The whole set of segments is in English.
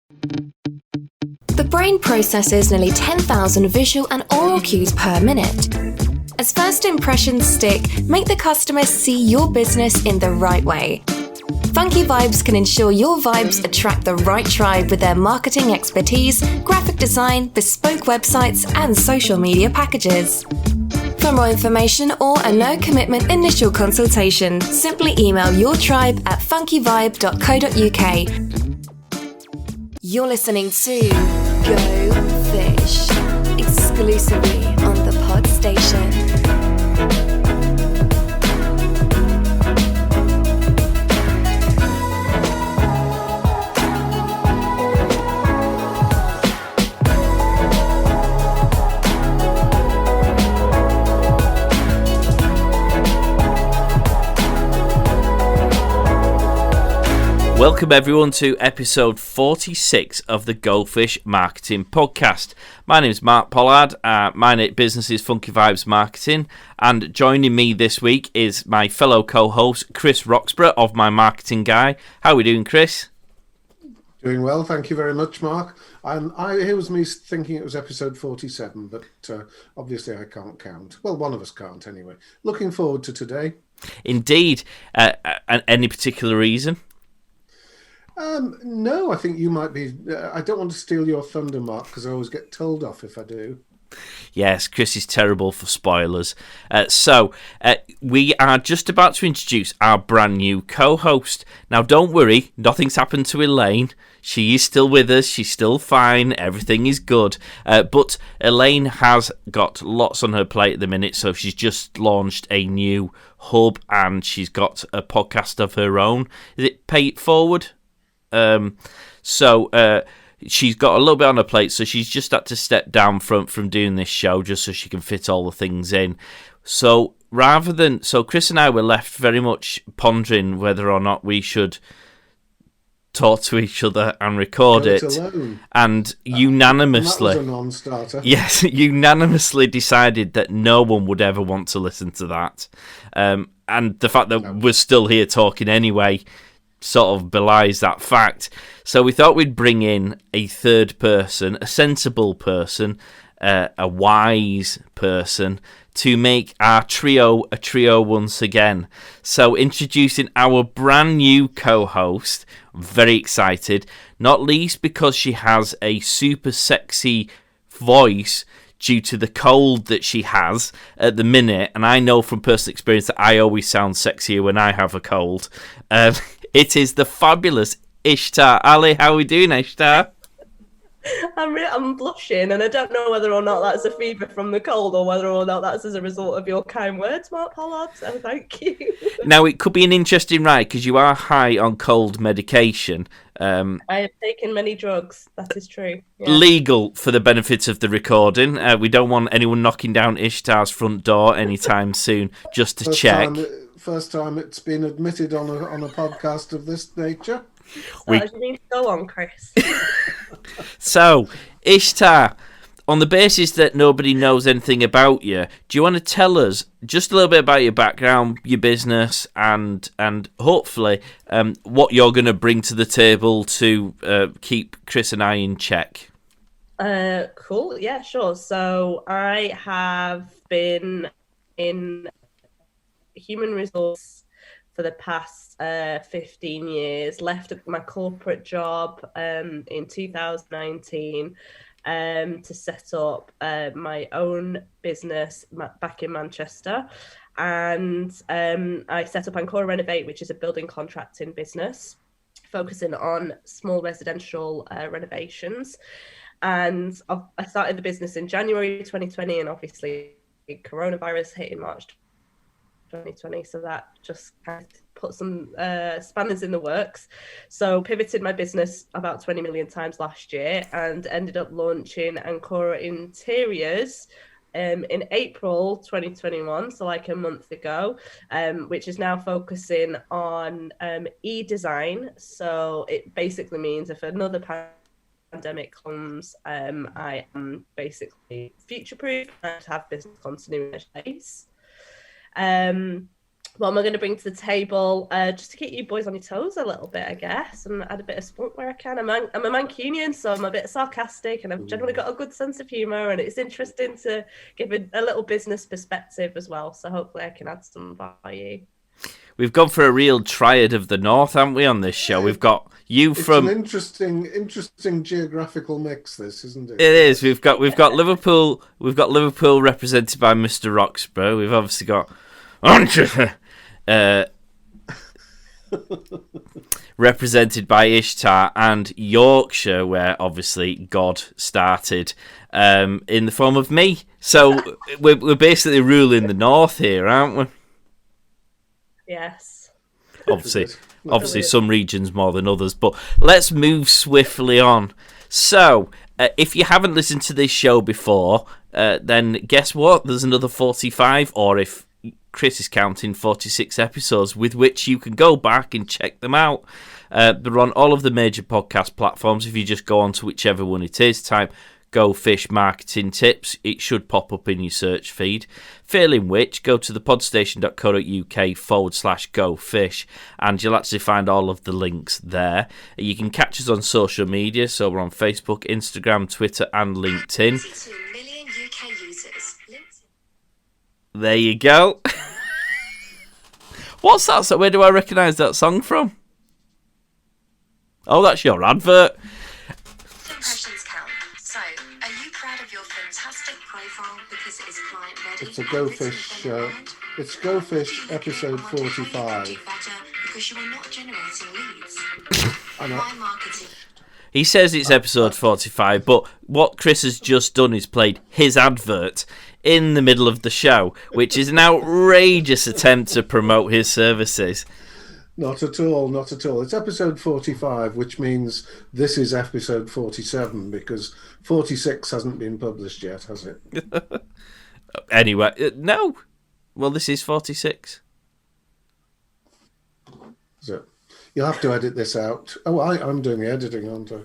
The brain processes nearly 10,000 visual and oral cues per minute. As first impressions stick, make the customer see your business in the right way. Funky Vibes can ensure your vibes attract the right tribe with their marketing expertise, graphic design, bespoke websites, and social media packages. For more information or a no-commitment initial consultation, simply email your tribe at funkyvibe.co.uk. You're listening to Go Fish, exclusively on the Pod Station. Welcome everyone to episode 46 of the Goldfish Marketing Podcast. My name is Mark Pollard, my business is Funky Vibes Marketing, and joining me this week is my fellow co-host Chris Roxburgh of My Marketing Guy. How are we doing, Chris? Doing well, thank you very much, Mark. It was me thinking it was episode 47, but obviously I can't count. Well, one of us can't anyway. Looking forward to today. Indeed. Any particular reason? No, I think you might be. I don't want to steal your thunder, Mark, because I always get told off if I do. Yes, Chris is terrible for spoilers. So we are just about to introduce our brand new co-host. Now, don't worry, nothing's happened to Elaine. She is still with us. She's still fine. Everything is good. But Elaine has got lots on her plate at the minute, so she's just launched a new hub and she's got a podcast of her own. Is it Pay It Forward? She's got a little bit on her plate, so she's just had to step down from doing this show just so she can fit all the things in. So Chris and I were left very much pondering whether or not we should talk to each other and record it alone. And unanimously, that was a non-starter. Yes, unanimously decided that no one would ever want to listen to that. And the fact that we're still here talking anyway sort of belies that fact. So we thought we'd bring in a third person, a sensible person, a wise person, to make our trio a trio once again. So introducing our brand new co-host, I'm very excited, not least because she has a super sexy voice due to the cold that she has at the minute, and I know from personal experience that I always sound sexier when I have a cold. It is the fabulous Ishtar. Ali, how are we doing, Ishtar? I'm blushing, and I don't know whether or not that's a fever from the cold or whether or not that's as a result of your kind words, Mark Pollard, so thank you. Now, it could be an interesting ride because you are high on cold medication. I have taken many drugs, that is true. Yeah. Legal for the benefit of the recording. We don't want anyone knocking down Ishtar's front door anytime soon, just to check. First time it's been admitted on a podcast of this nature. You need to go on, Chris. So, Ishtar, on the basis that nobody knows anything about you, do you want to tell us just a little bit about your background, your business, and hopefully what you're going to bring to the table to keep Chris and I in check? Cool, yeah, sure. So I have been in human resource for the past 15 years, left my corporate job in 2019 to set up my own business back in Manchester. And I set up Ancora Renovate, which is a building contracting business focusing on small residential renovations. And I started the business in January 2020, and obviously coronavirus hit in March 2020, so that just kind of put some spanners in the works. So pivoted my business about 20 million times last year and ended up launching Ancora Interiors in April 2021, so like a month ago, which is now focusing on e-design. So it basically means if another pandemic comes, I am basically future-proof and have business continuity in place. what am I going to bring to the table? Just to keep you boys on your toes a little bit, I guess, and add a bit of spunk where I can. I'm a Mancunian, so I'm a bit sarcastic, and I've generally got a good sense of humour, and it's interesting to give a little business perspective as well. So hopefully I can add some value. We've gone for a real triad of the North, haven't we, on this show? We've got you from... It's an interesting geographical mix, this, isn't it? It is. We've got Liverpool. We've got Liverpool represented by Mr. Roxburgh. We've obviously got represented by Ishtar, and Yorkshire, where obviously God started, in the form of me. So we're basically ruling the North here, aren't we? Yes. Obviously some regions more than others, but let's move swiftly on. So, if you haven't listened to this show before, then guess what? There's another 45, or if Chris is counting, 46 episodes with which you can go back and check them out. They're on all of the major podcast platforms. If you just go on to whichever one it is, type Go Fish Marketing Tips, it should pop up in your search feed. Failing which, go to thepodstation.co.uk/Go Fish, and you'll actually find all of the links there. You can catch us on social media, so we're on Facebook, Instagram, Twitter, and LinkedIn. 22 million UK users. There you go. What's that? So where do I recognise that song from? Oh, that's your advert. Impressions count. So, are you proud of your fantastic profile because it is client ready? It's a Go Fish. It's Go Fish episode 45. Because you are not generating leads. I know. My marketing. He says it's episode 45, but what Chris has just done is played his advert in the middle of the show, which is an outrageous attempt to promote his services. Not at all, not at all. It's episode 45, which means this is episode 47, because 46 hasn't been published yet, has it? Anyway, no. Well, this is 46. Is it? You'll have to edit this out. Oh, I'm doing the editing, aren't I?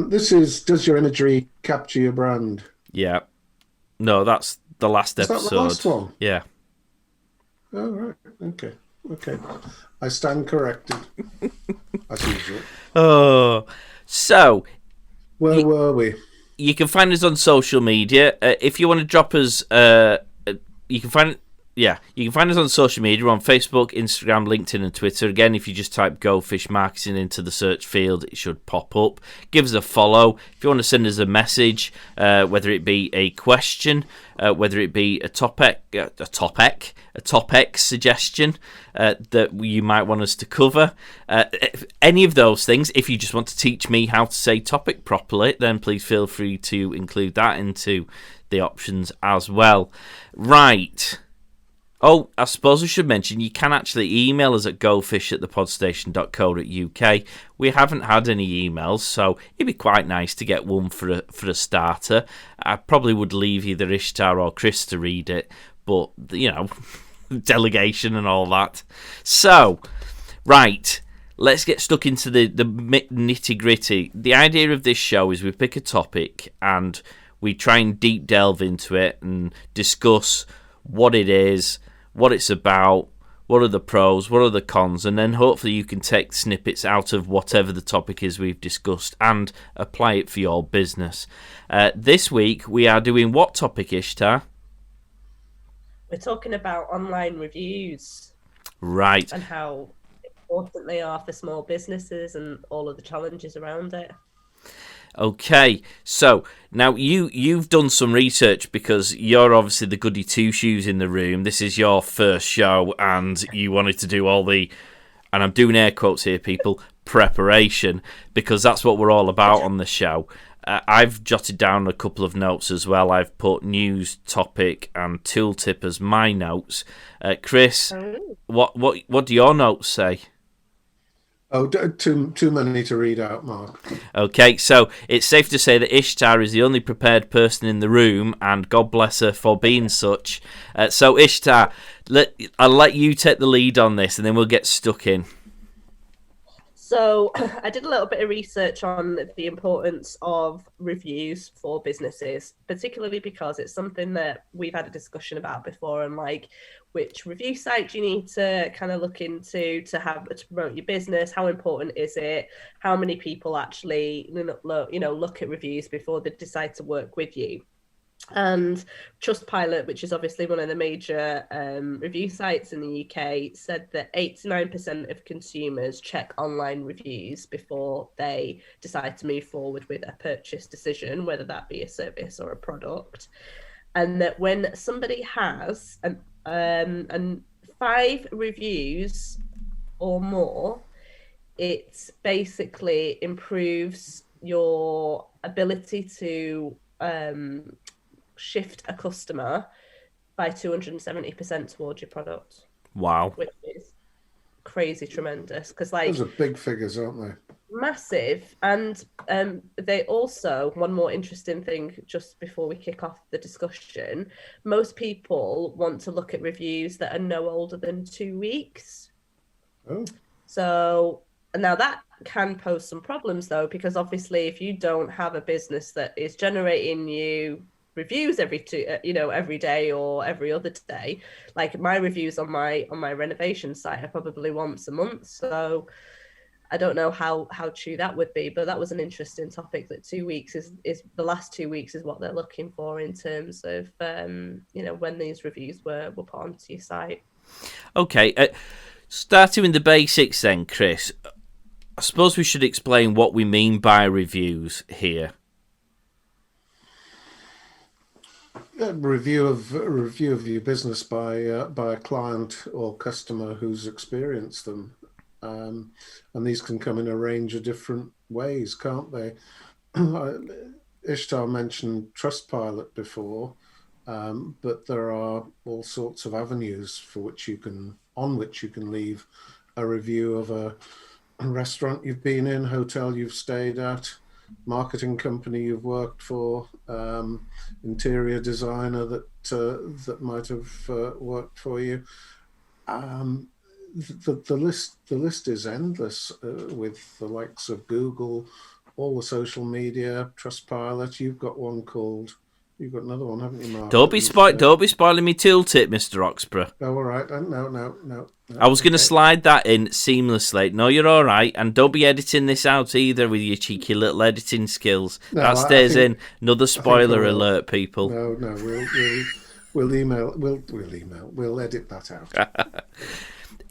This is, does your imagery capture your brand? Yeah. No, that's the last episode. Is that the last one? Yeah. Oh, right. Okay. I stand corrected, as usual. Oh, so... Where were we? You can find us on social media. If you want to drop us... you can find us on social media. We're on Facebook, Instagram, LinkedIn, and Twitter. Again, if you just type Go Fish Marketing into the search field, it should pop up. Give us a follow. If you want to send us a message, whether it be a question, whether it be a topic suggestion that you might want us to cover, any of those things. If you just want to teach me how to say topic properly, then please feel free to include that into the options as well. Right. Oh, I suppose I should mention you can actually email us at gofish@thepodstation.co.uk. We haven't had any emails, so it'd be quite nice to get one for a starter. I probably would leave either Ishtar or Chris to read it, but, you know, delegation and all that. So, right, let's get stuck into the nitty-gritty. The idea of this show is we pick a topic and we try and deep delve into it and discuss what it is, what it's about, what are the pros, what are the cons, and then hopefully you can take snippets out of whatever the topic is we've discussed and apply it for your business. This week we are doing what topic, Ishtar? We're talking about online reviews. Right. And how important they are for small businesses and all of the challenges around it. Okay, so now you've done some research because you're obviously the goody two-shoes in the room. This is your first show and you wanted to do all the, and I'm doing air quotes here, people, preparation, because that's what we're all about on the show. I've jotted down a couple of notes as well. I've put news, topic, and tooltip as my notes. Chris, what do your notes say? Oh, too many to read out, Mark. Okay, so it's safe to say that Ishtar is the only prepared person in the room, and God bless her for being such. So Ishtar, I'll let you take the lead on this, and then we'll get stuck in. So I did a little bit of research on the importance of reviews for businesses, particularly because it's something that we've had a discussion about before, and like which review site do you need to kind of look into to promote your business? How important is it? How many people actually look at reviews before they decide to work with you? And Trustpilot, which is obviously one of the major review sites in the UK, said that 89% of consumers check online reviews before they decide to move forward with a purchase decision, whether that be a service or a product. And that when somebody has 5 reviews or more, it basically improves your ability to shift a customer by 270% towards your product. Wow. Which is crazy tremendous, because like those are big figures, aren't they? Massive. And they also, one more interesting thing just before we kick off the discussion, most people want to look at reviews that are no older than 2 weeks. Oh. So now that can pose some problems though, because obviously if you don't have a business that is generating you reviews every day or every other day, like my reviews on my renovation site are probably once a month, so I don't know how true that would be, but that was an interesting topic, that 2 weeks is the last 2 weeks is what they're looking for in terms of when these reviews were put onto your site. Okay, starting with the basics then, Chris, I suppose we should explain what we mean by reviews here. A review of your business by a client or customer who's experienced them, and these can come in a range of different ways, can't they? Ishtar mentioned Trustpilot before, but there are all sorts of avenues on which you can leave a review of a restaurant you've been in, hotel you've stayed at, marketing company you've worked for, interior designer that might have worked for you. The list is endless, with the likes of Google, all the social media, Trustpilot. You've got another one, haven't you, Mark? Don't be spoiling me tooltip, Mr. Oxborough. Oh, all right. No. I was going to slide that in seamlessly. No, you're all right. And don't be editing this out either with your cheeky little editing skills. No, that stays in. Another spoiler alert, people. No, we'll email. We'll edit that out.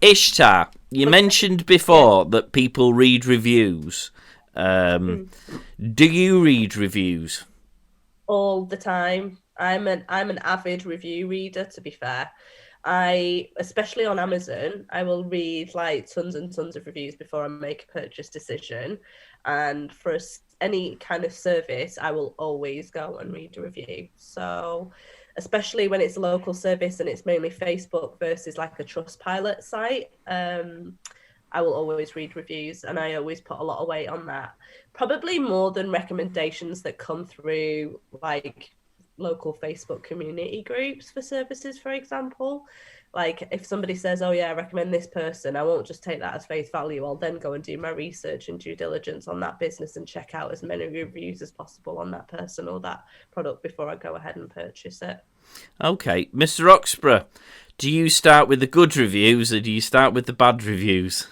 Ishtar, you mentioned before that people read reviews. Do you read reviews? All the time. I'm an avid review reader, to be fair. Especially on Amazon, I will read like tons and tons of reviews before I make a purchase decision. And for any kind of service, I will always go and read a review. So especially when it's a local service and it's mainly Facebook versus like a Trustpilot site, I will always read reviews, and I always put a lot of weight on that. Probably more than recommendations that come through like local Facebook community groups for services, for example. Like if somebody says, oh yeah, I recommend this person, I won't just take that as face value. I'll then go and do my research and due diligence on that business and check out as many reviews as possible on that person or that product before I go ahead and purchase it. Okay, Mr. Roxburgh, do you start with the good reviews or do you start with the bad reviews?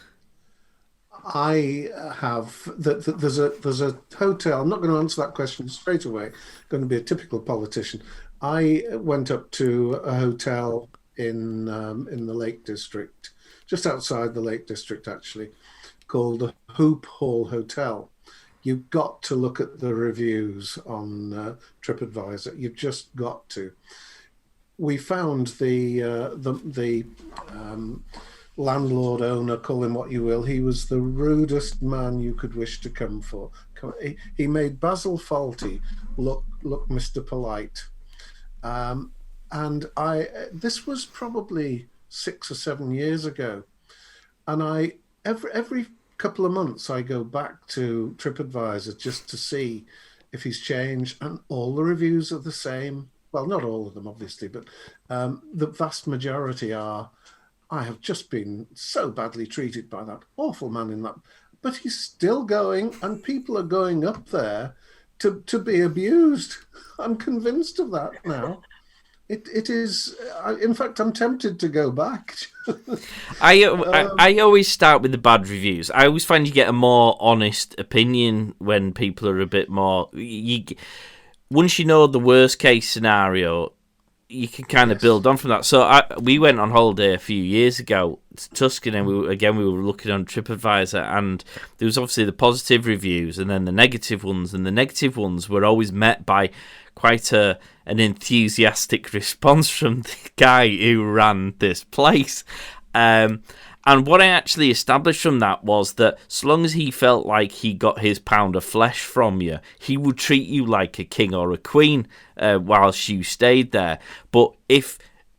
I have there's a hotel. I'm not going to answer that question straight away. I'm going to be a typical politician. I went up to a hotel in the Lake District, just outside the Lake District, actually, called the Hoop Hall Hotel. You've got to look at the reviews on TripAdvisor. You've just got to. We found the landlord, owner, call him what you will. He was the rudest man you could wish to come for. He made Basil Fawlty look Mr. Polite. And this was probably 6 or 7 years ago. And every couple of months I go back to TripAdvisor just to see if he's changed, and all the reviews are the same. Well, not all of them, obviously, but the vast majority are, I have just been so badly treated by that awful man in that. but he's still going, and people are going up there to be abused. I'm convinced of that now. It is. In fact, I'm tempted to go back. I always start with the bad reviews. I always find you get a more honest opinion when people are a bit more. Once you know the worst case scenario, you can kind of build on from that. So we went on holiday a few years ago to Tuscany, and we were looking on TripAdvisor, and there was obviously the positive reviews and then the negative ones, and the negative ones were always met by quite an enthusiastic response from the guy who ran this place. And what I actually established from that was that so long as he felt like he got his pound of flesh from you, he would treat you like a king or a queen whilst you stayed there. But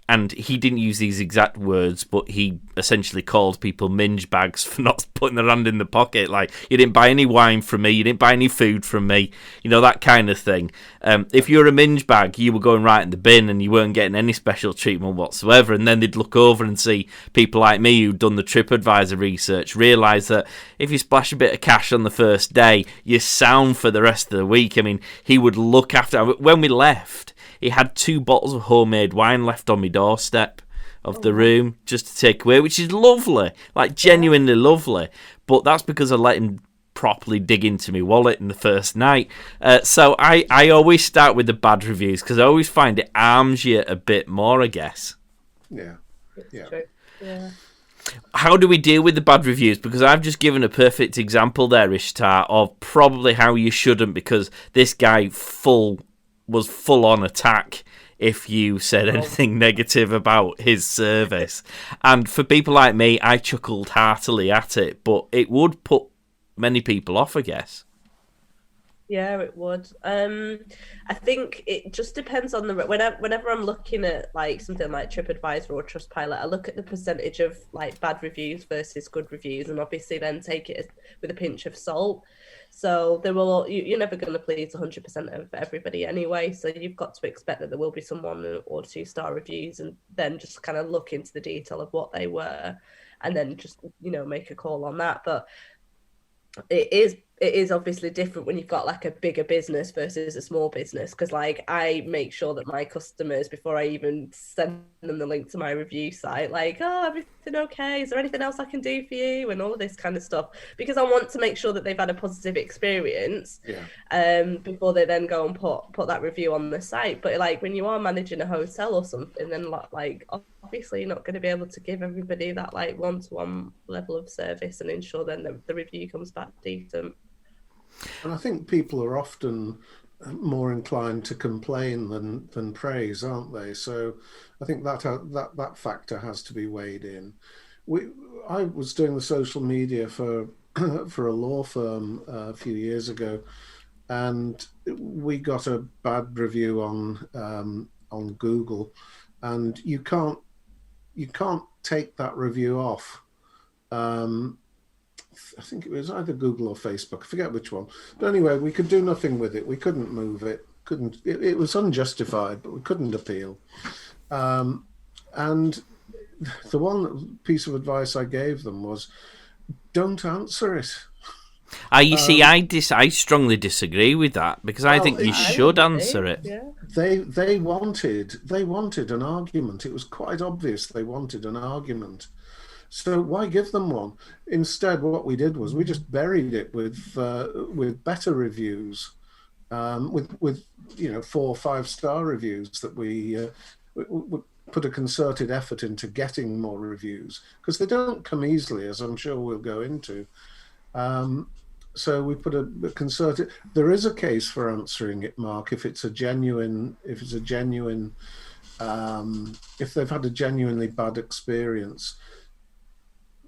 and he didn't use these exact words, but he essentially called people minge bags for not putting their hand in the pocket. Like, you didn't buy any wine from me, you didn't buy any food from me, that kind of thing. If you're a minge bag, you were going right in the bin and you weren't getting any special treatment whatsoever. And then they'd look over and see people like me who'd done the TripAdvisor research, realise that if you splash a bit of cash on the first day, you're sound for the rest of the week. I mean, he would look after. When we left, he had 2 bottles of homemade wine left on my doorstep of the room just to take away, which is lovely, like genuinely lovely. But that's because I let him properly dig into my wallet in the first night. So I always start with the bad reviews because I always find it arms you a bit more, I guess. Yeah. True. Yeah. How do we deal with the bad reviews? Because I've just given a perfect example there, Ishtar, of probably how you shouldn't, because this guy was full on attack if you said anything negative about his service. And for people like me, I chuckled heartily at it, but it would put many people off, I guess. Yeah, it would. I think it just depends on whenever I'm looking at like something like TripAdvisor or Trustpilot, I look at the percentage of like bad reviews versus good reviews, and obviously then take it with a pinch of salt. So you're never going to please 100% of everybody anyway. So you've got to expect that there will be some 1 or 2 star reviews, and then just kind of look into the detail of what they were, and then just make a call on that. But it is obviously different when you've got like a bigger business versus a small business, because like I make sure that my customers, before I even send them the link to my review site, like, oh, everything okay, is there anything else I can do for you, and all of this kind of stuff, because I want to make sure that they've had a positive experience before they then go and put that review on the site. But like when you are managing a hotel or something, then like obviously you're not going to be able to give everybody that like one-to-one level of service and ensure then the review comes back decent. And I think people are often more inclined to complain than praise, aren't they? So I think that factor has to be weighed in. I was doing the social media for a law firm a few years ago, and we got a bad review on Google, and you can't take that review off. I think it was either Google or Facebook. I forget which one. But anyway, we could do nothing with it. We couldn't move it. It was unjustified, but we couldn't appeal. And the one piece of advice I gave them was, don't answer it. You see, I strongly disagree with that, because I think you should answer it. Yeah. They wanted an argument. It was quite obvious they wanted an argument. So why give them one? Instead, what we did was we just buried it with better reviews, with 4 or 5 star reviews that we put a concerted effort into getting more reviews, because they don't come easily, as I'm sure we'll go into. So we put a concerted. There is a case for answering it, Mark, if they've had a genuinely bad experience,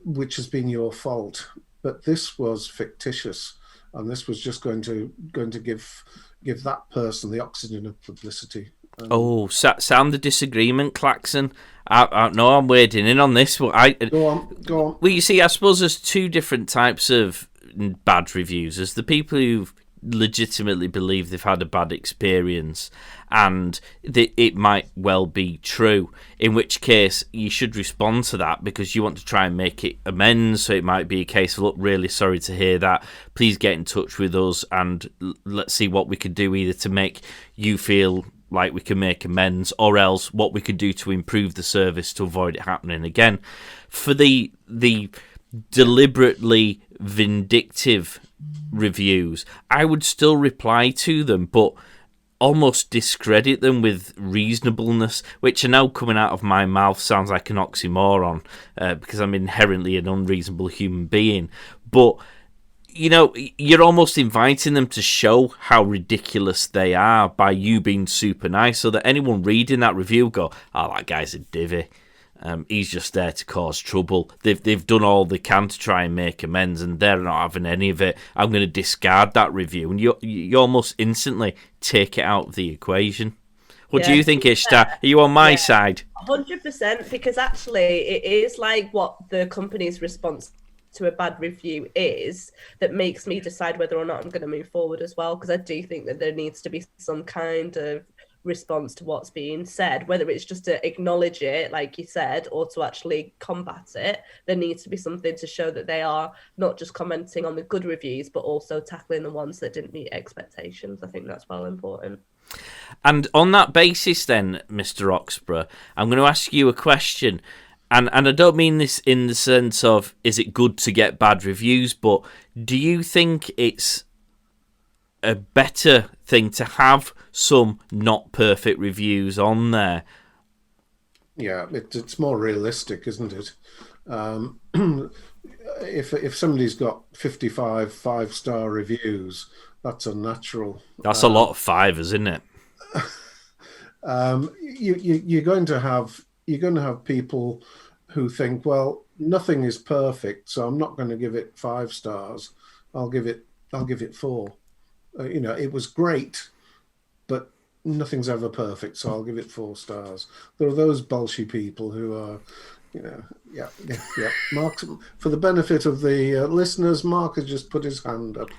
which has been your fault. But this was fictitious, and this was just going to give that person the oxygen of publicity. Sound the disagreement, Claxon. No, I'm wading in on this one. Go on. Well, you see, I suppose there's 2 different types of bad reviews. There's the people who've legitimately believe they've had a bad experience, and it might well be true, in which case you should respond to that because you want to try and make it amends. So it might be a case of, look, really sorry to hear that, please get in touch with us and let's see what we could do either to make you feel like we can make amends, or else what we could do to improve the service to avoid it happening again. For the deliberately vindictive reviews, I would still reply to them, but almost discredit them with reasonableness, which are now coming out of my mouth sounds like an oxymoron, because I'm inherently an unreasonable human being. But you know, you're almost inviting them to show how ridiculous they are by you being super nice, so that anyone reading that review go, oh, that guy's a divvy. He's just there to cause trouble. They've done all they can to try and make amends, and they're not having any of it. I'm going to discard that review, and you almost instantly take it out of the equation. What do you think, Ishtar? Are you on my side? 100%, because actually it is like what the company's response to a bad review is that makes me decide whether or not I'm going to move forward as well, because I do think that there needs to be some kind of response to what's being said, whether it's just to acknowledge it like you said or to actually combat it. There needs to be something to show that they are not just commenting on the good reviews but also tackling the ones that didn't meet expectations. I think that's well important. And on that basis then, Mr. Roxburgh, I'm going to ask you a question. And I don't mean this in the sense of, is it good to get bad reviews, but do you think it's a better thing to have some not perfect reviews on there? Yeah, it's more realistic, isn't it? If somebody's got 55 5-star reviews, that's unnatural. That's a lot of fivers, isn't it? You're going to have people who think, well, nothing is perfect, so I'm not going to give it 5 stars. I'll give it 4. It was great, but nothing's ever perfect, so I'll give it 4 stars. There are those bolshy people who are, yeah. Mark, for the benefit of the listeners, Mark has just put his hand up.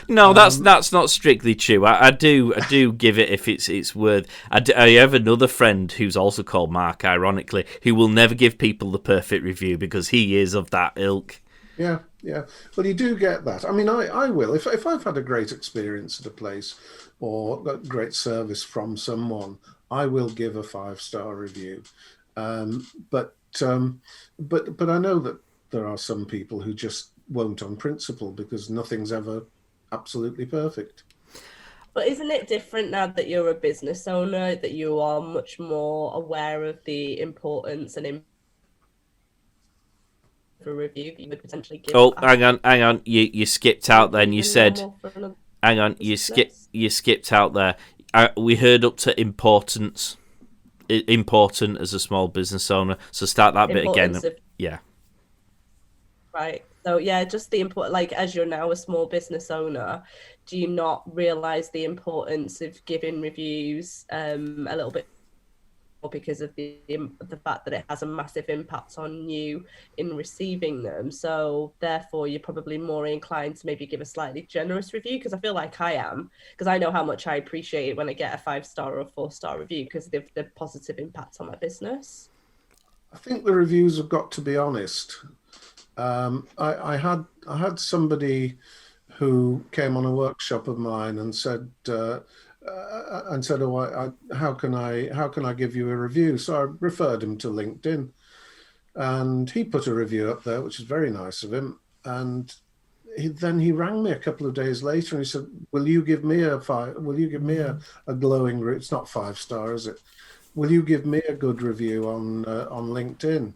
No, that's not strictly true. I do give it if it's worth. I have another friend who's also called Mark, ironically, who will never give people the perfect review because he is of that ilk. Yeah. Well, you do get that. I mean, I will. If I've had a great experience at a place or a great service from someone, I will give a 5-star review. But I know that there are some people who just won't on principle because nothing's ever absolutely perfect. But isn't it different now that you're a business owner, that you are much more aware of the importance and for review that you would potentially give? Oh, hang on. You skipped out then. You said, hang on, you skipped out there. We heard up to importance. Important as a small business owner. So start that bit again. Yeah. Right. So yeah, just the important, like as you're now a small business owner, do you not realise the importance of giving reviews a little bit more because of the fact that it has a massive impact on you in receiving them? So therefore you're probably more inclined to maybe give a slightly generous review, because I feel like I am, because I know how much I appreciate it when I get a 5-star or a 4-star review because of the positive impact on my business. I think the reviews have got to be honest. I had somebody who came on a workshop of mine and said, "Oh, how can I give you a review?" So I referred him to LinkedIn, and he put a review up there, which is very nice of him. And then he rang me a couple of days later and he said, "Will you give me a glowing? It's not 5-star, is it? Will you give me a good review on LinkedIn?"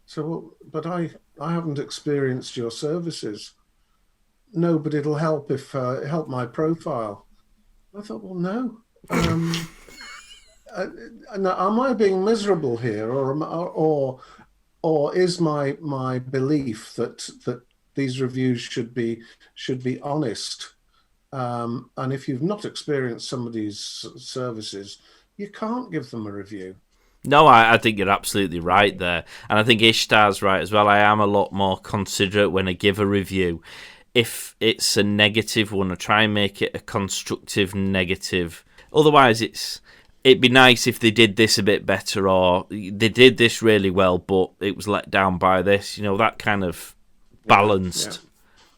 So, well, but I haven't experienced your services. No, but it'll help if help my profile. I thought, well, no. Am I being miserable here, or is my belief that these reviews should be honest? And if you've not experienced somebody's services, you can't give them a review. No, I think you're absolutely right there. And I think Ishtar's right as well. I am a lot more considerate when I give a review. if it's a negative one, or try and make it a constructive negative. Otherwise, it'd be nice if they did this a bit better, or they did this really well, but it was let down by this. That kind of balanced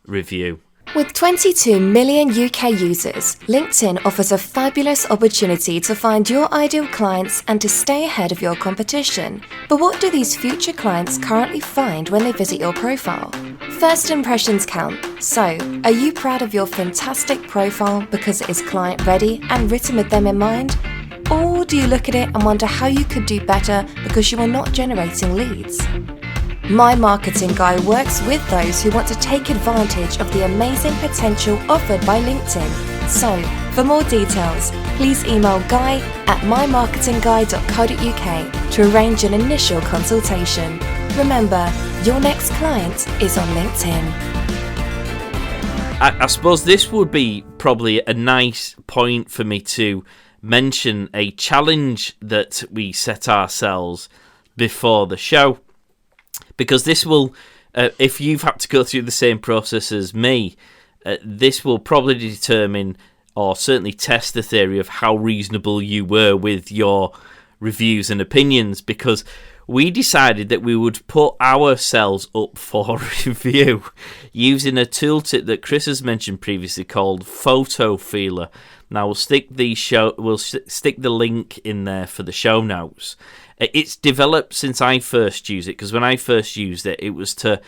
review. With 22 million UK users, LinkedIn offers a fabulous opportunity to find your ideal clients and to stay ahead of your competition. But what do these future clients currently find when they visit your profile? First impressions count. So, are you proud of your fantastic profile because it is client ready and written with them in mind? Or do you look at it and wonder how you could do better because you are not generating leads? My Marketing Guy works with those who want to take advantage of the amazing potential offered by LinkedIn. So, for more details, please email guy@mymarketingguy.co.uk to arrange an initial consultation. Remember, your next client is on LinkedIn. I suppose this would be probably a nice point for me to mention a challenge that we set ourselves before the show. Because this will, if you've had to go through the same process as me, this will probably determine, or certainly test the theory of how reasonable you were with your reviews and opinions, because we decided that we would put ourselves up for review using a tooltip that Chris has mentioned previously called Photofeeler. Now we'll stick the link in there for the show notes. It's developed since I first used it, because when I first used it, it was to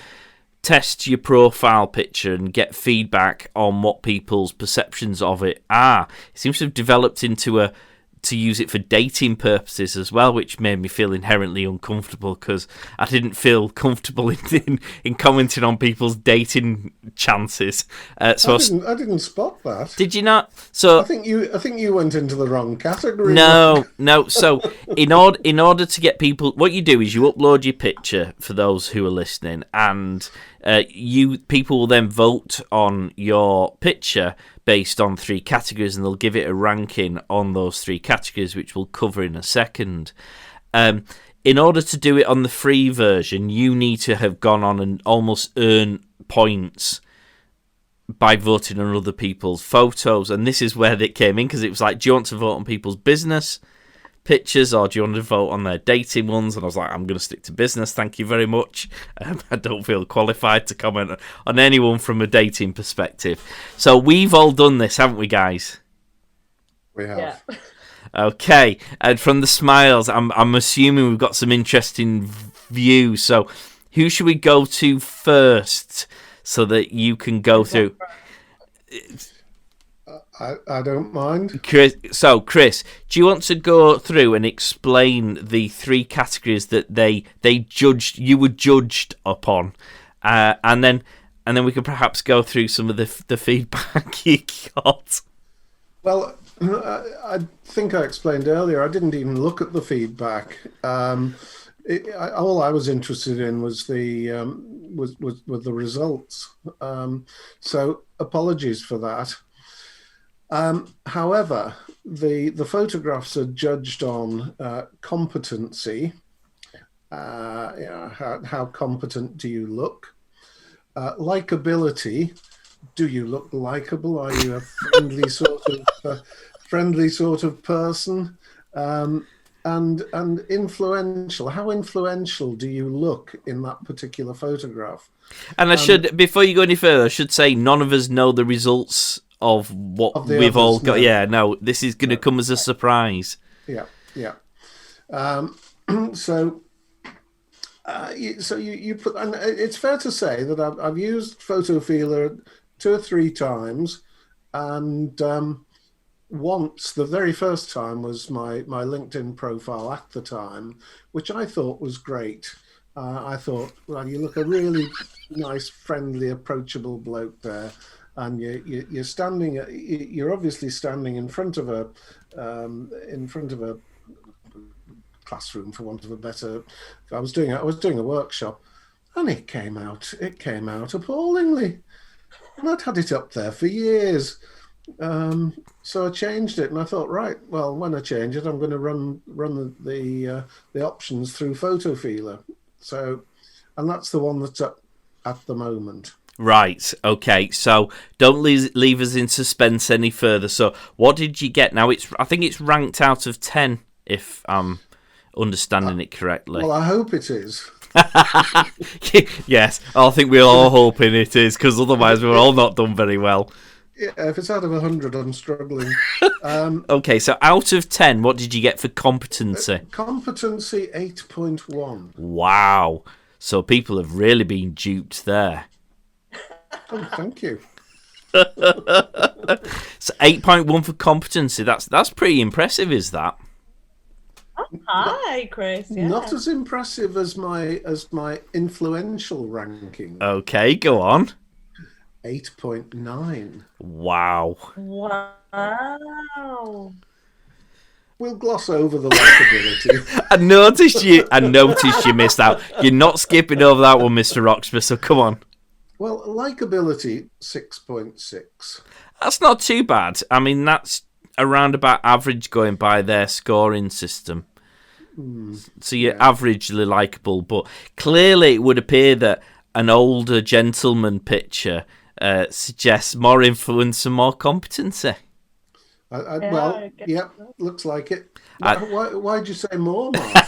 test your profile picture and get feedback on what people's perceptions of it are. It seems to have developed into to use it for dating purposes as well, which made me feel inherently uncomfortable, because I didn't feel comfortable in commenting on people's dating chances. So I didn't spot that. Did you not? So I think you went into the wrong category. No. So in order to get people, what you do is you upload your picture for those who are listening, and people will then vote on your picture based on 3 categories, and they'll give it a ranking on those 3 categories, which we'll cover in a second. In order to do it on the free version, you need to have gone on and almost earn points by voting on other people's photos, and this is where they came in, because it was like, do you want to vote on people's business pictures, or do you want to vote on their dating ones? And I was like, I'm going to stick to business, thank you very much. I don't feel qualified to comment on anyone from a dating perspective. So we've all done this, haven't we, guys? We have. Yeah. Okay, and from the smiles, I'm assuming we've got some interesting views. So who should we go to first so that you can go through? I don't mind. Chris, do you want to go through and explain the 3 categories that they judged, you were judged upon, and then we can perhaps go through some of the feedback you got? Well, I think I explained earlier, I didn't even look at the feedback. All I was interested in was the results. So apologies for that. However, the photographs are judged on competency. How competent do you look? Likability. Do you look likable? Are you a friendly sort of person? And influential. How influential do you look in that particular photograph? And before you go any further, I should say none of us know the results of what we've all got. Yeah, no, this is going to come as a surprise. Yeah. So you put, and it's fair to say that I've used Photofeeler 2 or 3 times, and once, the very first time, was my LinkedIn profile at the time, which I thought was great. I thought, well, you look a really nice, friendly, approachable bloke there. And you're obviously standing in front of a classroom, for want of a better. I was doing a workshop, and it came out appallingly, and I'd had it up there for years. So I changed it, and I thought, right, well, when I change it, I'm going to run the options through Photofeeler. So, and that's the one that's up at the moment. Right, okay, so don't leave us in suspense any further. So what did you get? Now, I think it's ranked out of 10, if I'm understanding it correctly. Well, I hope it is. Yes, I think we're all hoping it is, because otherwise we're all not done very well. Yeah, if it's out of 100, I'm struggling. Okay, so out of 10, what did you get for competency? Competency 8.1. Wow, so people have really been duped there. Oh, thank you. So 8.1 for competency. That's pretty impressive, is that? Hi, Chris. Yeah. Not as impressive as my influential ranking. Okay, go on. 8.9. Wow. Wow. We'll gloss over the likability. I noticed you missed out. You're not skipping over that one, Mr. Roxburgh, so come on. Well, likability 6.6. That's not too bad. I mean, that's around about average going by their scoring system. So you're averagely likable, but clearly it would appear that an older gentleman picture suggests more influence and more competency. Looks like it. Why'd you say more, Mark?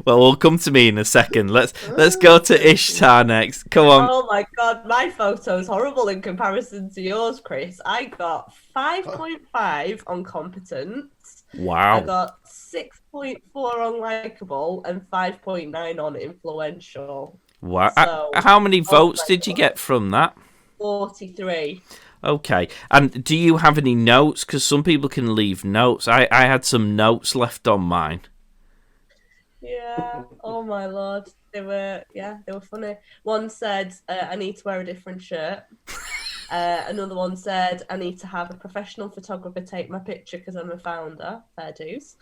Well, we'll come to me in a second. Let's go to Ishtar next. Come on. Oh my god, my photo's horrible in comparison to yours, Chris. I got 5.5 on competence. Wow. I got 6.4 on likable and 5.9 on influential. Wow. So, how many votes did you get from that? 43. Okay. And do you have any notes? Because some people can leave notes. I had some notes left on mine. Yeah. Oh my lord. They were funny. One said, I need to wear a different shirt. Another one said, I need to have a professional photographer take my picture because I'm a founder. Fair dues.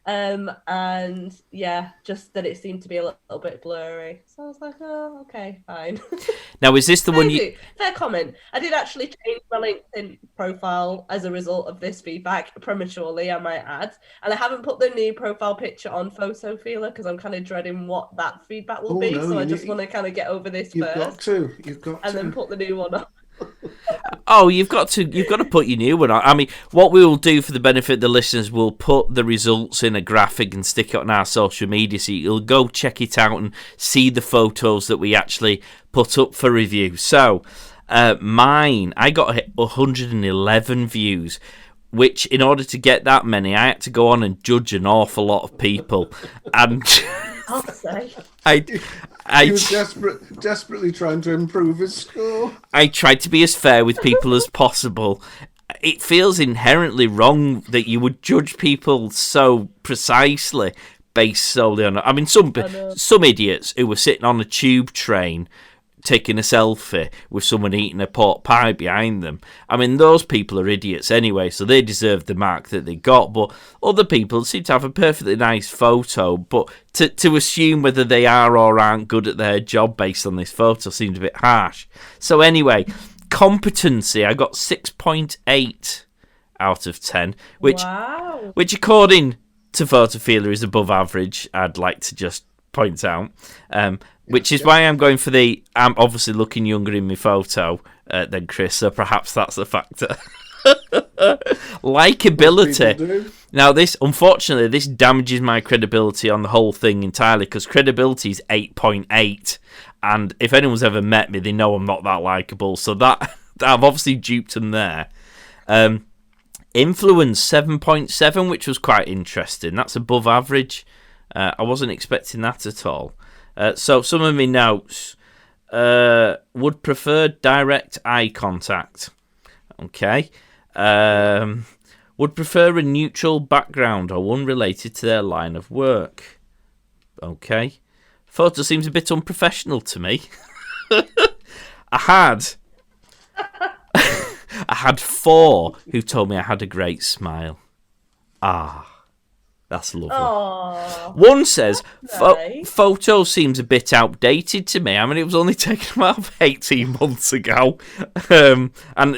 And yeah, just that it seemed to be a little bit blurry. So I was like, oh, okay, fine. Now, is this the one you... Fair comment. I did actually change my LinkedIn profile as a result of this feedback, prematurely, I might add. And I haven't put the new profile picture on Photofeeler because I'm kind of dreading what that feedback will be. So I just want to kind of get over this first. You've got to. And then put the new one on. Oh, you've got to put your new one on. I mean, what we will do for the benefit of the listeners, we'll put the results in a graphic and stick it on our social media, so you'll go check it out and see the photos that we actually put up for review. So, mine, I got 111 views, which in order to get that many, I had to go on and judge an awful lot of people, and I'll say. He was desperately trying to improve his score. I tried to be as fair with people as possible. It feels inherently wrong that you would judge people so precisely based solely on... I mean, some idiots who were sitting on a tube train taking a selfie with someone eating a pork pie behind them. I mean, those people are idiots anyway, so they deserve the mark that they got. But other people seem to have a perfectly nice photo, but to assume whether they are or aren't good at their job based on this photo seems a bit harsh. So anyway, competency, I got 6.8 out of 10, which according to Photofeeler is above average, I'd like to just point out. Which is why I'm going for I'm obviously looking younger in my photo than Chris, so perhaps that's a factor. Likability. Now, unfortunately, this damages my credibility on the whole thing entirely, because credibility is 8.8, and if anyone's ever met me, they know I'm not that likable, so that I've obviously duped them there. Influence 7.7, which was quite interesting. That's above average. I wasn't expecting that at all. So some of my notes would prefer direct eye contact. Okay. Would prefer a neutral background or one related to their line of work. Okay. Photo seems a bit unprofessional to me. I had 4 who told me I had a great smile. That's lovely. Aww. One says, photo seems a bit outdated to me. I mean, it was only taken about 18 months ago. And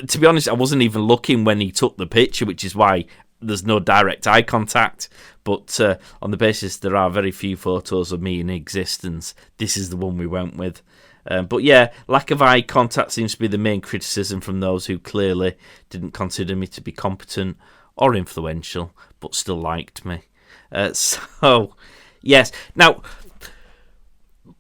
to be honest, I wasn't even looking when he took the picture, which is why there's no direct eye contact. But on the basis there are very few photos of me in existence, this is the one we went with. But yeah, lack of eye contact seems to be the main criticism from those who clearly didn't consider me to be competent or influential, but still liked me. So, yes. Now,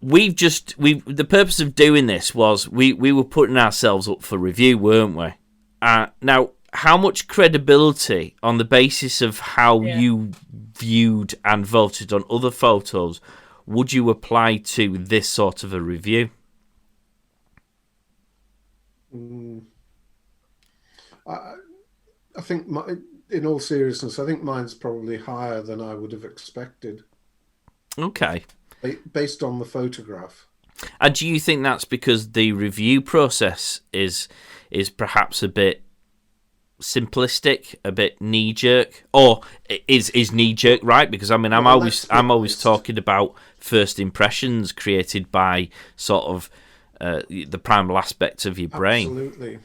the purpose of doing this was we were putting ourselves up for review, weren't we? Now, how much credibility on the basis of how you viewed and voted on other photos would you apply to this sort of a review? I think, in all seriousness, I think mine's probably higher than I would have expected. Okay. Based on the photograph. And do you think that's because the review process is perhaps a bit simplistic, a bit knee-jerk, or is knee-jerk right? Because I mean, I'm always talking about first impressions created by sort of the primal aspect of your brain. Absolutely.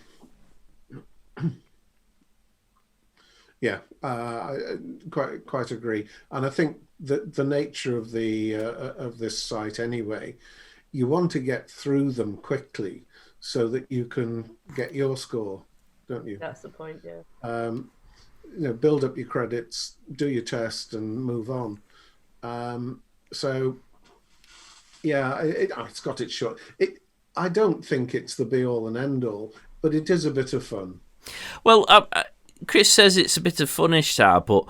Yeah, I quite agree, and I think that the nature of this site anyway, you want to get through them quickly so that you can get your score, don't you? That's the point, yeah. Build up your credits, do your test, and move on. So, yeah, it's got its short. I don't think it's the be-all and end-all, but it is a bit of fun. Well, Chris says it's a bit of fun, Ishtar, but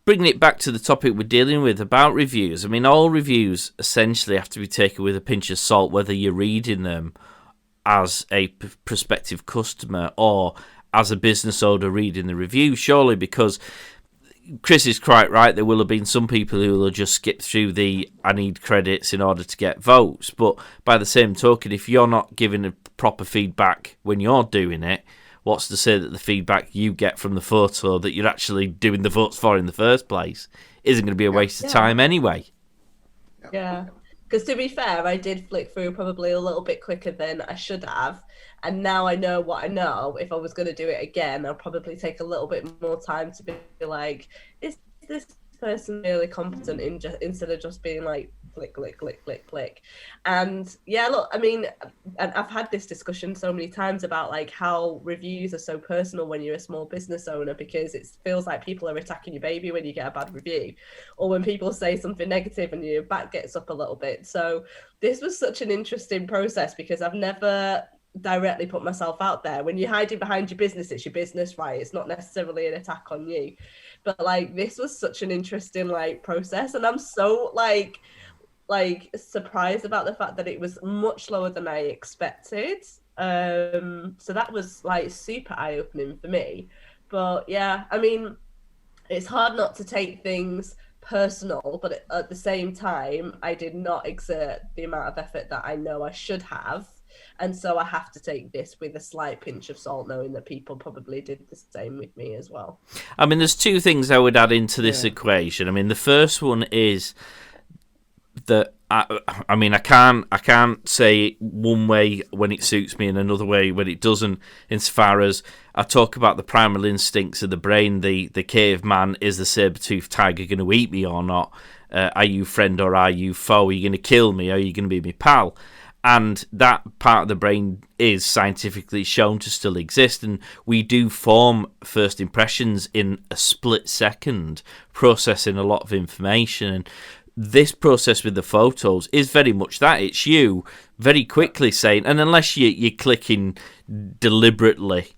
bringing it back to the topic we're dealing with about reviews, I mean, all reviews essentially have to be taken with a pinch of salt, whether you're reading them as a prospective customer or as a business owner reading the review, surely, because Chris is quite right. There will have been some people who will just skip through the I need credits in order to get votes. But by the same token, if you're not giving a proper feedback when you're doing it, what's to say that the feedback you get from the photo that you're actually doing the votes for in the first place isn't going to be a waste of time anyway? Yeah. Because to be fair, I did flick through probably a little bit quicker than I should have. And now I know what I know. If I was going to do it again, I'll probably take a little bit more time to be like, is this person really competent instead of just being like, click, click, click, click, click. And yeah, look, I mean, and I've had this discussion so many times about like how reviews are so personal when you're a small business owner, because it feels like people are attacking your baby when you get a bad review, or when people say something negative and your back gets up a little bit. So this was such an interesting process because I've never directly put myself out there. When you're hiding behind your business, it's your business, right? It's not necessarily an attack on you. But like, this was such an interesting like process, and I'm so like surprised about the fact that it was much lower than I expected. So that was like super eye-opening for me. But yeah, I mean, it's hard not to take things personal, but at the same time, I did not exert the amount of effort that I know I should have. And so I have to take this with a slight pinch of salt, knowing that people probably did the same with me as well. I mean, there's two things I would add into this equation. I mean, the first one is that I mean, I can't say one way when it suits me and another way when it doesn't. Insofar as I talk about the primal instincts of the brain, the caveman, is the saber-toothed tiger going to eat me or not? Are you friend or are you foe? Are you going to kill me? Or are you going to be my pal? And that part of the brain is scientifically shown to still exist, and we do form first impressions in a split second, processing a lot of information. And this process with the photos is very much that. It's you very quickly saying, and unless you're clicking deliberately,